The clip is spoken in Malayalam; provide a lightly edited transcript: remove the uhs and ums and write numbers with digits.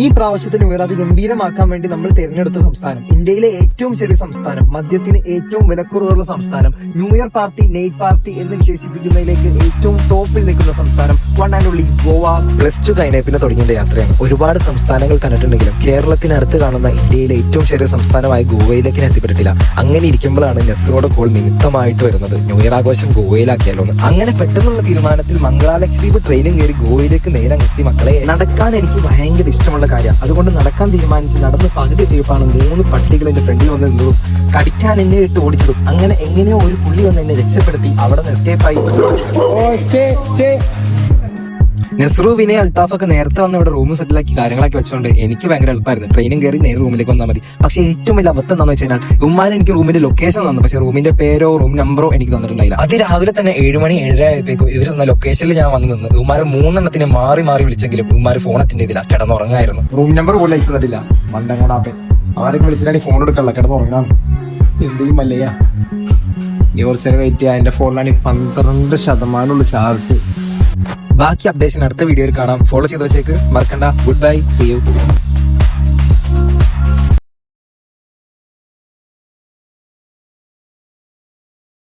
ഈ പ്രാവശ്യത്തിന് ഉയരാതെ ഗംഭീരമാക്കാൻ വേണ്ടി നമ്മൾ തിരഞ്ഞെടുത്ത സംസ്ഥാനം, ഇന്ത്യയിലെ ഏറ്റവും ചെറിയ സംസ്ഥാനം, മദ്യത്തിന് ഏറ്റവും വിലക്കുറവുള്ള സംസ്ഥാനം, new year party, night party എന്ന് വിശേഷിപ്പിക്കുന്നതിലേക്ക് ഏറ്റവും ടോപ്പിൽ നിൽക്കുന്ന സംസ്ഥാനം, വൺ ആൻഡ് ഓൺലി ഗോവ. +2 കഴിഞ്ഞ പിന്നെ തുടങ്ങിയ യാത്രയാണ്. ഒരുപാട് സംസ്ഥാനങ്ങൾ കണ്ടിട്ടുണ്ടെങ്കിലും കേരളത്തിനടുത്ത് കാണുന്ന ഇന്ത്യയിലെ ഏറ്റവും ചെറിയ സംസ്ഥാനമായ ഗോവയിലേക്ക് ഞാൻ എത്തിപ്പെട്ടിട്ടില്ല. അങ്ങനെ ഇരിക്കുമ്പോഴാണ് നെസ്രോയുടെ കോൾ നിമിത്തമായിട്ട് വരുന്നത്, ന്യൂ ഇയർ ആഘോഷം ഗോവയിലാക്കിയാലോ എന്ന്. അങ്ങനെ പെട്ടെന്നുള്ള തീരുമാനത്തിൽ മംഗളാലക്ഷദ്വീപ് ട്രെയിനും കയറി ഗോവയിലേക്ക് നേരെ എത്തി. മക്കളെ, നടക്കാൻ എനിക്ക് ഭയങ്കര ഇഷ്ടമുള്ള കാര്യം, അതുകൊണ്ട് നടക്കാൻ തീരുമാനിച്ച് നടന്ന് പകുതി എത്തിയപ്പോഴാണ് 3 പട്ടികൾ എന്റെ ഫ്രണ്ടിൽ വന്ന് നിന്നതും കടിക്കാൻ എന്നെ ഇട്ട് ഓടിച്ചതും. അങ്ങനെ എങ്ങനെയോ ഒരു പുള്ളി വന്ന് എന്നെ രക്ഷപ്പെടുത്തി അവിടെ നിന്ന് എസ്കേപ്പായി. നെസ്രു, വിനയ്, അൽത്താഫൊക്കെ നേരത്തെ വന്ന് ഇവിടെ റൂം സെറ്റിലാക്കി കാര്യങ്ങളൊക്കെ വെച്ചോണ്ട് എനിക്ക് ഭയങ്കര എളുപ്പമായിരുന്നു. ട്രെയിനും കയറി നേരെ റൂമിലേക്ക് വന്നാൽ മതി. പക്ഷെ ഏറ്റവും വലിയ അബദ്ധം എന്താണെന്ന് വെച്ച് കഴിഞ്ഞാൽ ഉമ്മാൻ എനിക്ക് റൂമിന്റെ ലൊക്കേഷൻ തന്നു, പക്ഷെ റൂമിന്റെ പേരോ റൂം നമ്പറോ എനിക്ക് തന്നിട്ടുണ്ടായില്ല. അത് രാവിലെ തന്നെ 7 മണി 7:30 ആയപ്പോഴേക്കും ഇവർ തന്ന ലൊക്കേഷനിൽ ഞാൻ വന്ന് നിന്ന് ഉമ്മാരെ 3 മാറി മാറി വിളിച്ചെങ്കിലും ഉമ്മാര് ഫോൺ അറ്റൻഡ് ചെയ്തില്ല, കിടന്നുറങ്ങായിരുന്നു. റൂം നമ്പർ പോലും അയച്ചു തന്നിട്ടില്ല. മണ്ടങ്ങോടാപ്പൻ ആരൊക്കെ വിളിച്ചിട്ടാണ് ഫോൺ എടുക്കല്ല, കിടന്നുറങ്ങാം. എന്തെങ്കിലും അല്ലയ്യ, കുറച്ചേരം വെയിറ്റ് ചെയ്യാം. എന്റെ ഫോണിലാണ് 12% ചാർജ്. ബാക്കി അപ്ഡേഷൻ അടുത്ത വീഡിയോയിൽ കാണാം. ഫോളോ ചെയ്ത് വെച്ചേക്ക് മറക്കണ്ട. Good bye, see U.